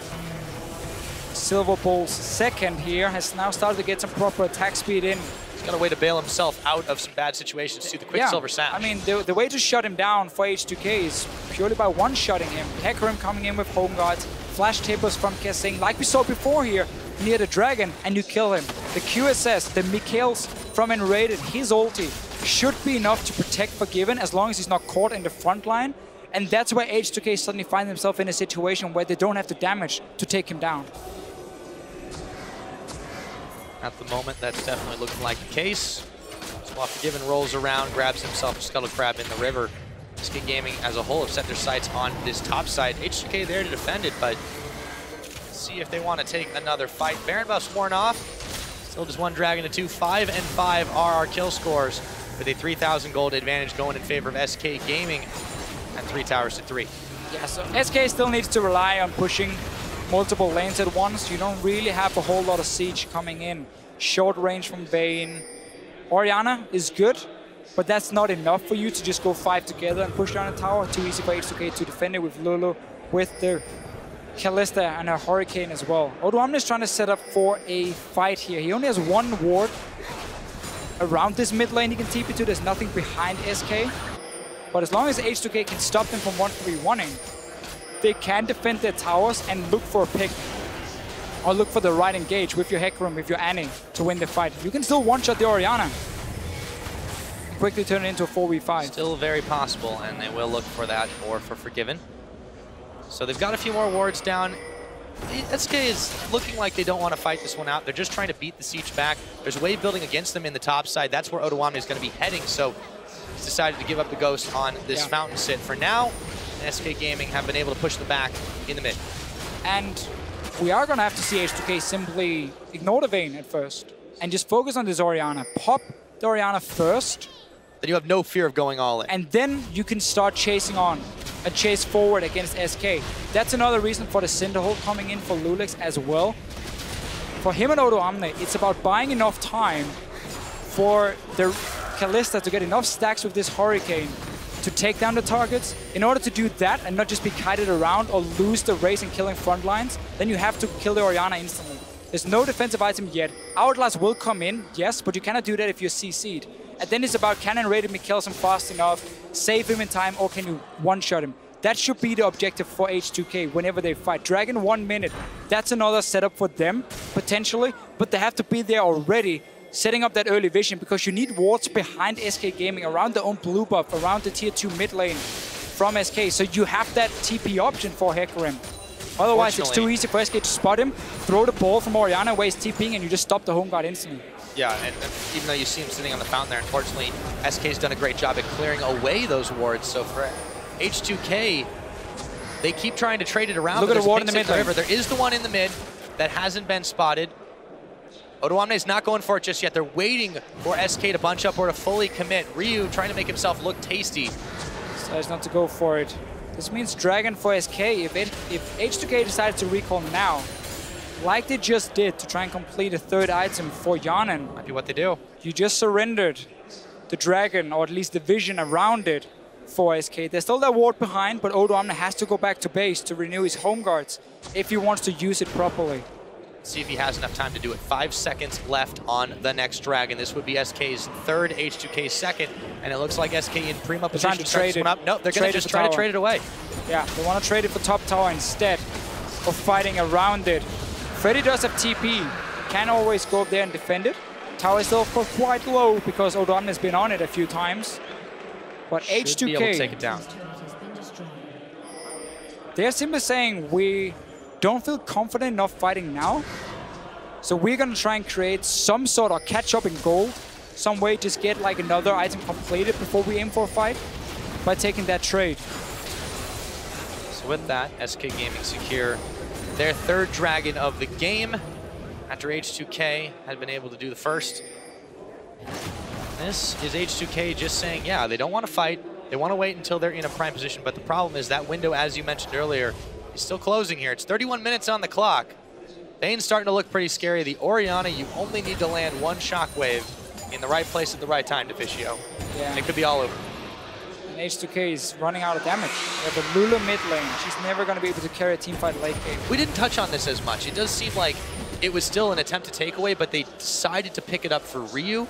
Silver Bull's second here, has now started to get some proper attack speed in. He's got a way to bail himself out of some bad situations through the quick silver sash. I mean, the way to shut him down for H2K is purely by one-shotting him. Hecarim coming in with home guards, flash tapers from KaSing, like we saw before here near the Dragon, and you kill him. The QSS, the Mikhails from nRated, his ulti should be enough to protect Forgiven as long as he's not caught in the front line. And that's where H2K suddenly find themselves in a situation where they don't have the damage to take him down. At the moment, that's definitely looking like the case. So while Forgiven rolls around, grabs himself a Scuttle Crab in the river, S5 Gaming as a whole have set their sights on this top side. H2K there to defend it, but see if they want to take another fight. Baron buff's worn off. Still just 1 Dragon to 2. 5 and 5 are our kill scores, with a 3,000 gold advantage going in favor of S5 Gaming, and 3 towers to 3. Yeah, so SK still needs to rely on pushing multiple lanes at once. You don't really have a whole lot of siege coming in. Short range from Vayne. Orianna is good, but that's not enough for you to just go 5 together and push down a tower. Too easy for H2K to defend it with Lulu, with the Kalista and a Hurricane as well. Odoamne is trying to set up for a fight here. He only has 1 ward around this mid lane he can TP to. There's nothing behind SK. But as long as H2K can stop them from 1v1ing, they can defend their towers and look for a pick. Or look for the right engage with your Hecarim, with your Annie to win the fight. You can still one-shot the Orianna. Quickly turn it into a 4v5. Still very possible, and they will look for that or for Forgiven. So they've got a few more wards down. SK is looking like they don't want to fight this one out. They're just trying to beat the siege back. There's a wave building against them in the top side. That's where Odoamne is going to be heading. So he's decided to give up the ghost on this fountain sit. For now, S5 Gaming have been able to push the back in the mid. And we are going to have to see H2K simply ignore the Vayne at first and just focus on this Orianna. Pop the Orianna first. Then you have no fear of going all in. And then you can start chasing on and chase forward against SK. That's another reason for the Cinderhold coming in for loulex as well. For him and Odoamne, it's about buying enough time for the Kalista to get enough stacks with this Hurricane to take down the targets. In order to do that and not just be kited around or lose the race in killing front lines, then you have to kill the Orianna instantly. There's no defensive item yet. Outlast will come in, yes, but you cannot do that if you're CC'd. And then it's about, can nRated me kills him fast enough, save him in time, or can you one-shot him? That should be the objective for H2K whenever they fight. Dragon 1 minute, that's another setup for them, potentially, but they have to be there already, setting up that early vision, because you need wards behind SK Gaming, around their own blue buff, around the tier 2 mid lane from SK, so you have that TP option for Hecarim. Otherwise, it's too easy for SK to spot him, throw the ball from Orianna where he's TPing, and you just stop the home guard instantly. Yeah, and even though you see him sitting on the fountain there, unfortunately, SK's done a great job at clearing away those wards. So for H2K, they keep trying to trade it around. Look at the ward in the mid lane. There is the one in the mid that hasn't been spotted. Odoamne's not going for it just yet. They're waiting for SK to bunch up or to fully commit. Ryu trying to make himself look tasty. Decides not to go for it. This means Dragon for SK. If H2K decides to recall now, like they just did to try and complete a third item for Hjarnan, might be what they do. You just surrendered the Dragon, or at least the vision around it, for SK. There's still that ward behind, but Odoamne has to go back to base to renew his home guards if he wants to use it properly. See if he has enough time to do it. 5 seconds left on the next Dragon. This would be SK's third, H2K's second, and it looks like SK in prima position. Trying to trade it. Up. No, they're going to just try to trade it away. Yeah, they want to trade it for top tower instead of fighting around it. Freddy does have TP, can always go up there and defend it. Tower is still quite low because Odoamne has been on it a few times. But Should H2K, be able to take it down. They're simply saying we don't feel confident enough fighting now. So we're going to try and create some sort of catch up in gold. Some way just get like another item completed before we aim for a fight by taking that trade. So with that, SK Gaming secure their third Dragon of the game after H2K had been able to do the first. This is H2K just saying, yeah, they don't want to fight. They want to wait until they're in a prime position. But the problem is that window, as you mentioned earlier, is still closing here. It's 31 minutes on the clock. Vayne's starting to look pretty scary. The Orianna, you only need to land one shockwave in the right place at the right time, Deficio. Yeah. It could be all over. And H2K is running out of damage. We have a Lulu mid lane. She's never going to be able to carry a team fight late game. We didn't touch on this as much. It does seem like it was still an attempt to take away, but they decided to pick it up for Ryu.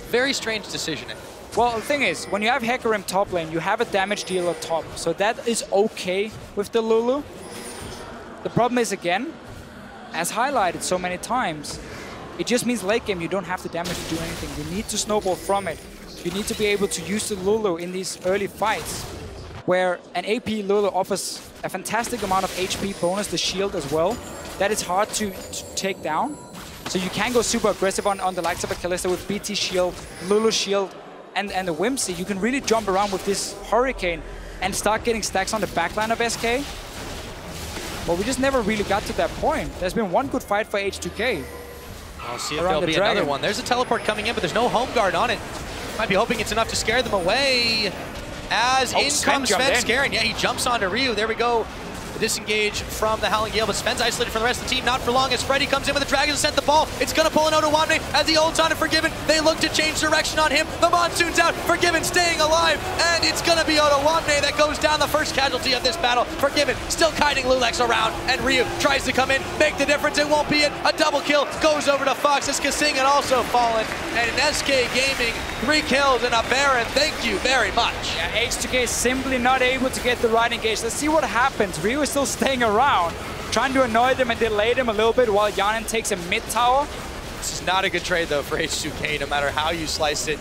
Very strange decisioning. Well, the thing is, when you have Hecarim top lane, you have a damage dealer top. So that is okay with the Lulu. The problem is, again, as highlighted so many times, it just means late game you don't have the damage to do anything. You need to snowball from it. You need to be able to use the Lulu in these early fights, where an AP Lulu offers a fantastic amount of HP bonus, the shield as well. That is hard to take down. So you can go super aggressive on the likes of a Kalista with BT shield, Lulu shield, and the Whimsy. You can really jump around with this Hurricane and start getting stacks on the backline of SK. But we just never really got to that point. There's been one good fight for H2K. I'll see if there'll be another one. There's a teleport coming in, but there's no home guard on it. Might be hoping it's enough to scare them away. As in comes Svenskeren. Yeah, he jumps onto Ryu. There we go. The disengage from the Howling Gale, but Sven's isolated from the rest of the team. Not for long as Freddy comes in with the Dragon to set the ball. It's going to pull an Odoamne as he holds on to Forgiven. They look to change direction on him. The Monsoon's out. Forgiven staying alive, and it's going to be Odoamne that goes down, the first casualty of this battle. Forgiven still kiting loulex around, and Ryu tries to come in, make the difference. It won't be it. A double kill goes over to Fox as KaSing had also fallen. And in SK Gaming, 3 kills and a Baron. Thank you very much. Yeah, H2K is simply not able to get the right engage. Let's see what happens. Ryu is still staying around, trying to annoy them and delay them a little bit while Hjarnan takes a mid tower. This is not a good trade though for H2K, no matter how you slice it.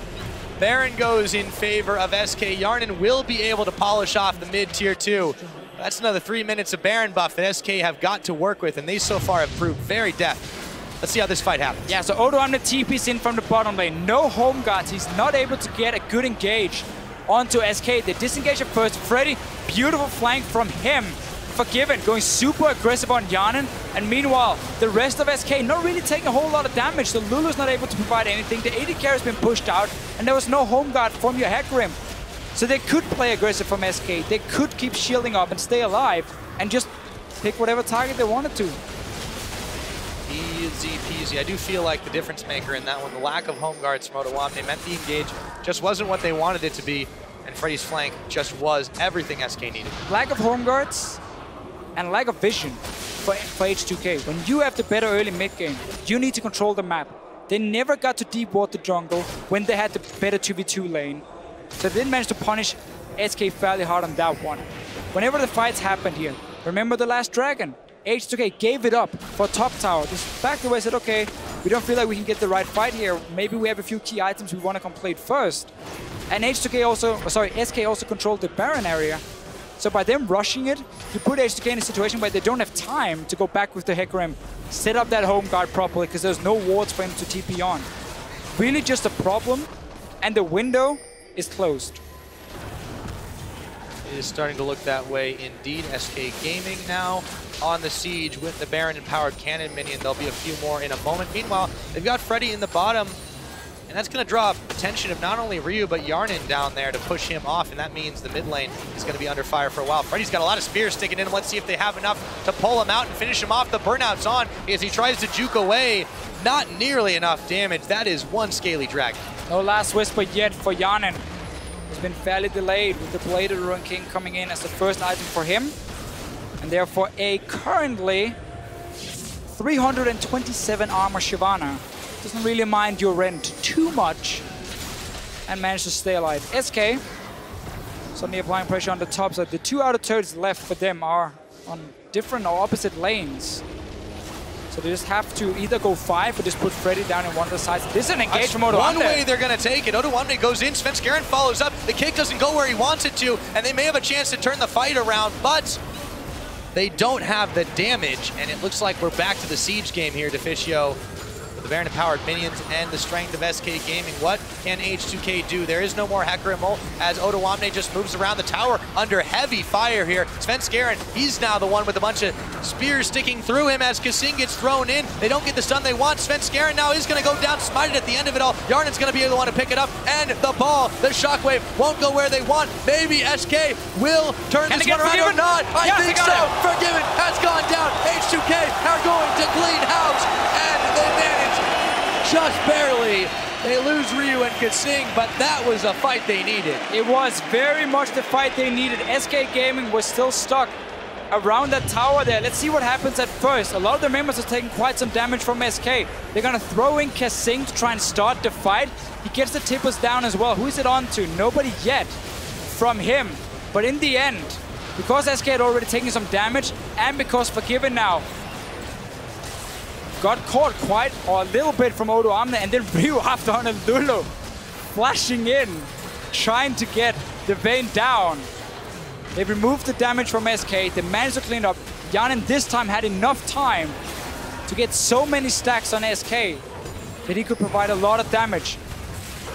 Baron goes in favor of SK. Hjarnan will be able to polish off the mid tier 2. That's another 3 minutes of Baron buff that SK have got to work with, and these so far have proved very deft. Let's see how this fight happens. Yeah, so Odoamne TP's in from the bottom lane. No home guards. He's not able to get a good engage onto SK. They disengage at first. Freddy, beautiful flank from him. Forgiven, going super aggressive on Hjarnan. And meanwhile, the rest of SK not really taking a whole lot of damage. So Lulu's not able to provide anything. The AD carry has been pushed out, and there was no home guard from your Hecarim. So they could play aggressive from SK. They could keep shielding up and stay alive and just pick whatever target they wanted to. Easy peasy. I do feel like the difference maker in that one, the lack of home guards from Odoamne meant the engage just wasn't what they wanted it to be. and Freddy's flank just was everything SK needed. Lack of home guards and lack of vision for H2K. When you have the better early mid game, you need to control the map. They never got to deep ward the jungle when they had the better 2v2 lane. So they didn't manage to punish SK fairly hard on that one. Whenever the fights happened here, remember the last Dragon? H2K gave it up for top tower. Just backed away, said, okay, we don't feel like we can get the right fight here. Maybe we have a few key items we want to complete first. And H2K also, SK also controlled the Baron area. So by them rushing it, you put H2K in a situation where they don't have time to go back with the Hecarim, set up that home guard properly, because there's no wards for him to TP on. Really just a problem, and the window is closed. It is starting to look that way indeed. SK Gaming now on the siege with the Baron and powered cannon minion. There'll be a few more in a moment. Meanwhile, they've got Freddy in the bottom, and that's going to draw attention of not only Ryu, but Hjarnan down there to push him off, and that means the mid lane is going to be under fire for a while. Freddy's got a lot of spears sticking in him. Let's see if they have enough to pull him out and finish him off. The burnout's on as he tries to juke away. Not nearly enough damage. That is one scaly dragon. No last whisper yet for Hjarnan. Has been fairly delayed with the Bladed Ruin King coming in as the first item for him. And therefore a currently 327 armor Shyvana. Doesn't really mind your rent too much and managed to stay alive. SK suddenly applying pressure on the top side. The two outer turrets left for them are on different or opposite lanes. So they just have to either go 5 or just put Freddy down in one of the sides. This is an engage from Odoamne. One way they're going to take it. Odoamne goes in, Svenskeren follows up. The kick doesn't go where he wants it to, and they may have a chance to turn the fight around, but they don't have the damage, and it looks like we're back to the siege game here, Deficio. The Baron powered minions and the strength of SK Gaming. What can H2K do? There is no more Hecarim as Odoamne just moves around the tower under heavy fire here. Svenskeren, he's now the one with a bunch of spears sticking through him as KaSing gets thrown in. They don't get the stun they want. Svenskeren now is going to go down, smited at the end of it all. Hjarnan's going to be the one to pick it up, and the ball, the shockwave, won't go where they want. Maybe SK will turn this one around or not. I think so. Forgiven has gone down. H2K are going to clean house, and they manage just barely. They lose Ryu and KaSing, but that was a fight they needed. It was very much the fight they needed. SK Gaming was still stuck around that tower there. Let's see what happens at first. A lot of the members are taking quite some damage from SK. They're gonna throw in KaSing to try and start the fight. He gets the tippers down as well. Who is it on to? Nobody yet from him. But in the end, because SK had already taken some damage, and because Forgiven now got caught quite a little bit from Odoamne, and then Ryu after on a Lulu, flashing in, trying to get the Vayne down. They removed the damage from SK, they managed to clean up. Hjarnan this time had enough time to get so many stacks on SK that he could provide a lot of damage.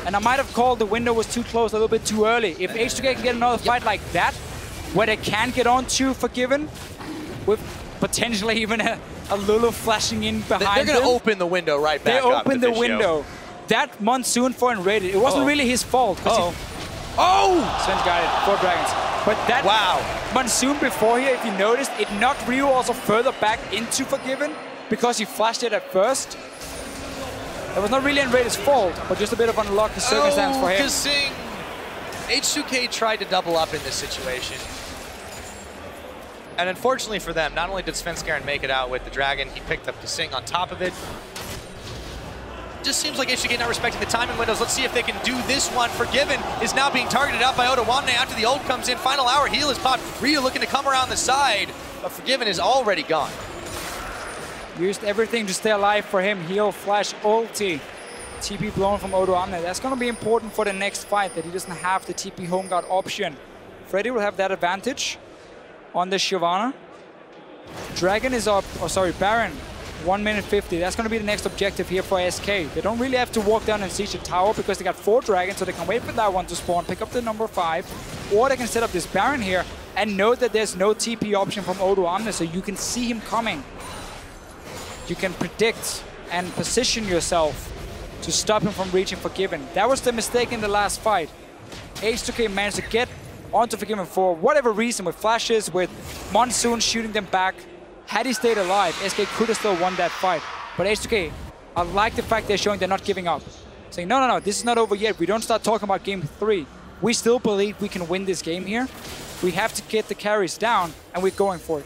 And I might have called the window was too close, a little bit too early. If H2K can get another fight like that, where they can get on to Forgiven, with potentially even a Lulu flashing in behind them. They're going to open the window right back up. They opened the window. That Monsoon for nRated, it wasn't really his fault. Oh! Sven's got it, 4 dragons. But that Monsoon before here, if you noticed, it knocked Ryu also further back into Forgiven because he flashed it at first. It was not really nRated's fault, but just a bit of unlucky circumstance for him. KaSing. H2K tried to double up in this situation. And unfortunately for them, not only did Svenskeren make it out with the dragon, he picked up KaSing on top of it. Just seems like H2K not respecting the timing windows. Let's see if they can do this one. Forgiven is now being targeted out by Odoamne after the ult comes in. Final hour heal is popped. Ryu looking to come around the side, but Forgiven is already gone. Used everything to stay alive for him. Heal, flash, ulti. TP blown from Odoamne. That's going to be important for the next fight, that he doesn't have the TP home guard option. Freddy will have that advantage on the Shyvana. Dragon is up, Baron, 1 minute 50. That's going to be the next objective here for SK. They don't really have to walk down and siege the tower because they got 4 dragons, so they can wait for that one to spawn, pick up the number 5, or they can set up this Baron here and know that there's no TP option from Odoamne, so you can see him coming. You can predict and position yourself to stop him from reaching Forgiven. That was the mistake in the last fight. H2K managed to get onto Forgiven for whatever reason, with flashes, with Monsoon shooting them back. Had he stayed alive, SK could have still won that fight. But H2K, I like the fact they're showing they're not giving up. Saying, no, this is not over yet. We don't start talking about game 3. We still believe we can win this game here. We have to get the carries down, and we're going for it.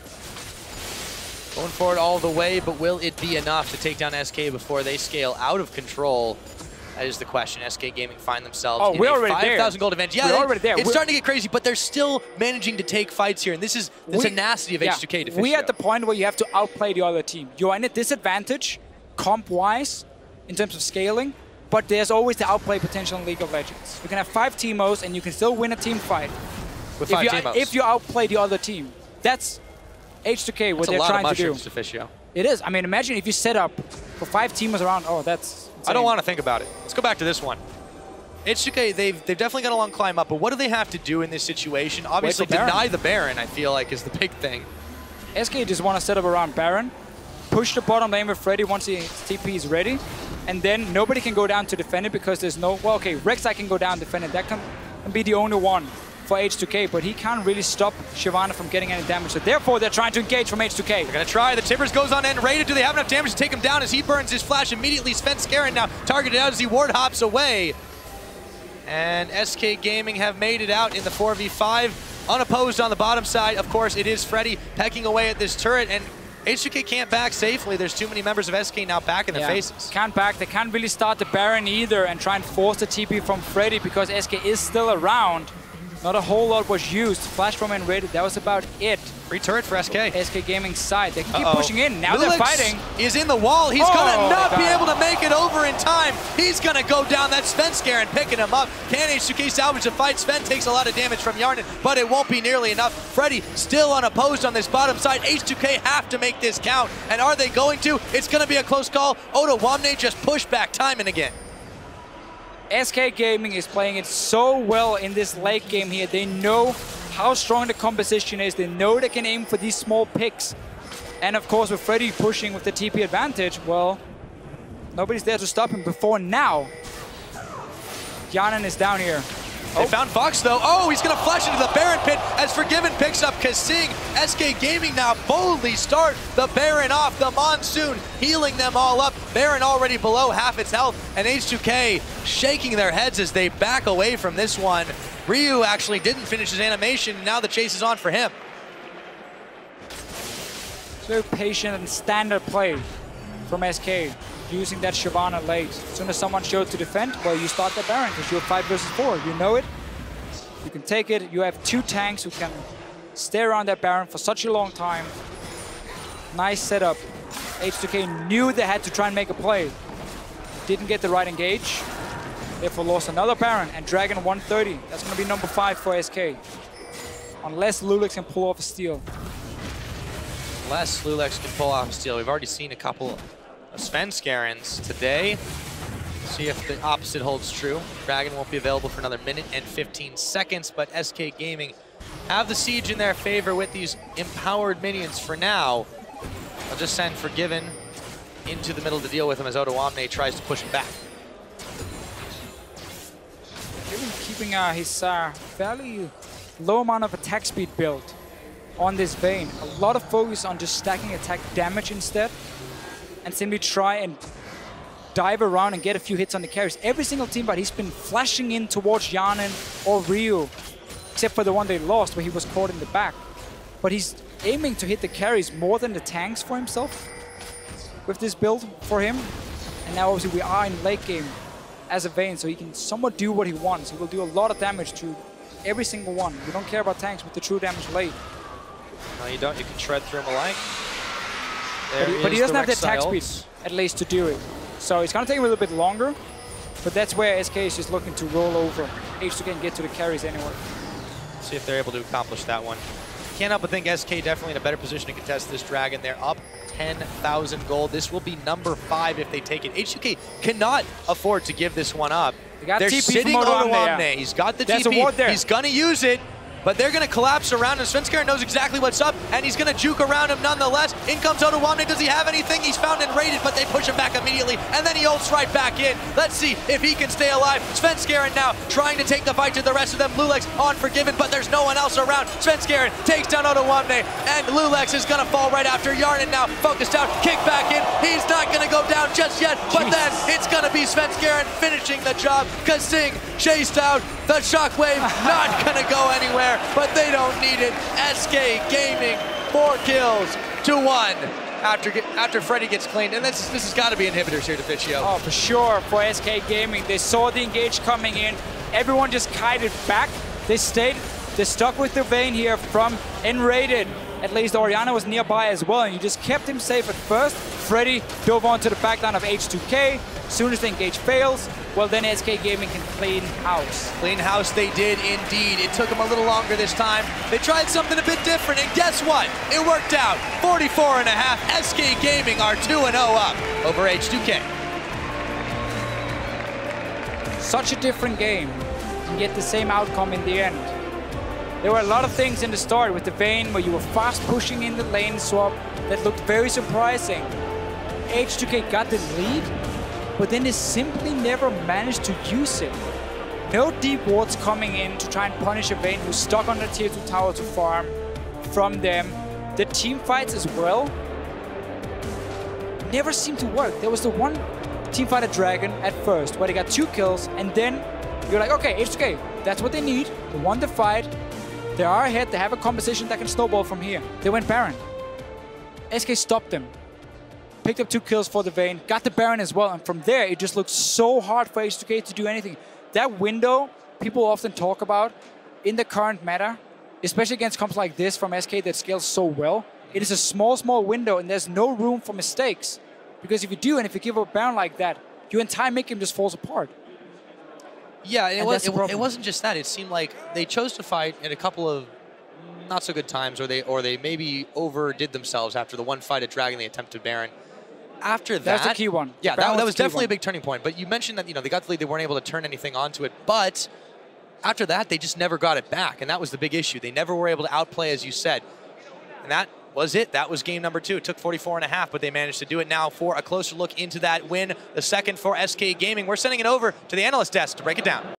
Going for it all the way, but will it be enough to take down SK before they scale out of control? That is the question. SK Gaming find themselves in a 5,000 gold advantage. Yeah, we're already there. It's starting to get crazy, but they're still managing to take fights here, and this is the tenacity of H2K Deficio. We're at the point where you have to outplay the other team. You're in a disadvantage, comp-wise, in terms of scaling, but there's always the outplay potential in League of Legends. You can have 5 teamos, and you can still win a team fight. With 5 teamos. If you outplay the other team. That's H2K, what they're trying to do. Deficio. It is. I mean, imagine if you set up for 5 teamers around. Oh, that's insane. I don't want to think about it. Let's go back to this one. H2K, they've definitely got a long climb up, but what do they have to do in this situation? Obviously, deny the Baron, I feel like, is the big thing. SK just want to set up around Baron, push the bottom lane with Freddy once his TP is ready, and then nobody can go down to defend it because there's no... Well, okay, Rek'Sai can go down and defend it. That can be the only one for H2K, but he can't really stop Shyvana from getting any damage. So therefore, they're trying to engage from H2K. They're going to try. The Timbers goes on nRated. Do they have enough damage to take him down as he burns his flash immediately? Svenskeren now targeted out as he ward hops away. And SK Gaming have made it out in the 4v5. Unopposed on the bottom side. Of course, it is Freddy pecking away at this turret, and H2K can't back safely. There's too many members of SK now back in their faces. Can't back. They can't really start the Baron either and try and force the TP from Freddy because SK is still around. Not a whole lot was used. Flash from nRated, that was about it. Free turret for SK. SK Gaming's side. They can keep pushing in. Now they're fighting. Is in the wall. He's gonna not be able to make it over in time. He's gonna go down. That's Svenskeren picking him up. Can H2K salvage the fight? Sven takes a lot of damage from Hjarnan, but it won't be nearly enough. Freddy still unopposed on this bottom side. H2K have to make this count. And are they going to? It's gonna be a close call. Odoamne just pushed back time and again. SK Gaming is playing it so well in this late game here. They know how strong the composition is. They know they can aim for these small picks. And of course, with Freddy pushing with the TP advantage, well, nobody's there to stop him before now. Hjarnan is down here. They found Fox though. Oh, he's gonna flash into the Baron pit as Forgiven picks up KaSing. SK Gaming now boldly start the Baron off. The Monsoon healing them all up. Baron already below half its health, and H2K shaking their heads as they back away from this one. Ryu actually didn't finish his animation, and now the chase is on for him. It's very patient and standard play from SK. Using that Shyvana late. As soon as someone showed to defend, well, you start the Baron because you're 5 versus 4. You know it. You can take it. You have 2 tanks who can stay around that Baron for such a long time. Nice setup. H2K knew they had to try and make a play. Didn't get the right engage. Therefore lost another Baron and Dragon 130. That's going to be number 5 for SK. Unless loulex can pull off a steal. Unless loulex can pull off a steal. We've already seen a couple Svenskerens today. See if the opposite holds true. Dragon won't be available for another minute and 15 seconds, but SK Gaming have the siege in their favor with these empowered minions for now. I'll just send Forgiven into the middle to deal with him as Odoamne tries to push him back. Forgiven keeping his fairly low amount of attack speed build on this Vayne. A lot of focus on just stacking attack damage instead, and simply try and dive around and get a few hits on the carries. Every single team, but he's been flashing in towards Hjarnan or Ryu, except for the one they lost where he was caught in the back. But he's aiming to hit the carries more than the tanks for himself with this build for him. And now obviously we are in late game as a Vayne, so he can somewhat do what he wants. He will do a lot of damage to every single one. We don't care about tanks with the true damage late. No, you don't. You can shred through them alike. But he doesn't have the attack speed, at least, to do it. So it's going to take a little bit longer, but that's where SK is just looking to roll over H2K and get to the carries anyway. See if they're able to accomplish that one. Can't help but think SK definitely in a better position to contest this Dragon. They're up 10,000 gold. This will be number 5 if they take it. H2K cannot afford to give this one up. They're sitting on Odoamne. Yeah. He's got the TP. He's going to use it. But they're going to collapse around him. Svenskeren knows exactly what's up, and he's going to juke around him nonetheless. In comes Odoamne. Does he have anything? He's found nRated, but they push him back immediately, and then he ults right back in. Let's see if he can stay alive. Svenskeren now trying to take the fight to the rest of them. loulex on Forgiven, but there's no one else around. Svenskeren takes down Odoamne, and loulex is going to fall right after. Hjarnan now focused out, kick back in. He's not going to go down just yet, but then it's going to be Svenskeren finishing the job. KaSing chased out. The shockwave not gonna go anywhere, but they don't need it. SK Gaming 4 kills to 1 after Freddy gets cleaned. And this has got to be inhibitors here, Deficio. Oh, for sure, for SK Gaming. They saw the engage coming in. Everyone just kited back. They stuck with the Vayne here from nRated. At least Orianna was nearby as well, and you just kept him safe at first. Freddy dove onto the backline of H2K. As soon as the engage fails, well, then SK Gaming can clean house. Clean house they did indeed. It took them a little longer this time. They tried something a bit different, and guess what? It worked out. 44.5. SK Gaming are 2-0 up over H2K. Such a different game, and yet the same outcome in the end. There were a lot of things in the start with the Vayne where you were fast pushing in the lane swap that looked very surprising. H2K got the lead, but then they simply never managed to use it. No deep wards coming in to try and punish a Vayne who's stuck on the tier 2 tower to farm from them. The team fights as well never seemed to work. There was the one team fight at Dragon at first where they got 2 kills, and then you're like, okay, H2K, that's what they need. They won the fight. They are ahead. They have a composition that can snowball from here. They went Baron. SK stopped them. Picked up 2 kills for the Vayne. Got the Baron as well. And from there, it just looked so hard for H2K to do anything. That window people often talk about in the current meta, especially against comps like this from SK that scales so well. It is a small, small window, and there's no room for mistakes. Because if you do, and if you give up a Baron like that, your entire mid game just falls apart. Yeah, it wasn't just that. It seemed like they chose to fight in a couple of not so good times, or they maybe overdid themselves after the one fight at Dragon, they attempted Baron. After that, that's the key one. Yeah, that was definitely a big turning point. But you mentioned that they got the lead, they weren't able to turn anything onto it. But after that, they just never got it back, and that was the big issue. They never were able to outplay, as you said, and that was it. That was game number 2. It took 44.5, but they managed to do it. Now for a closer look into that win, the second for SK Gaming. We're sending it over to the analyst desk to break it down.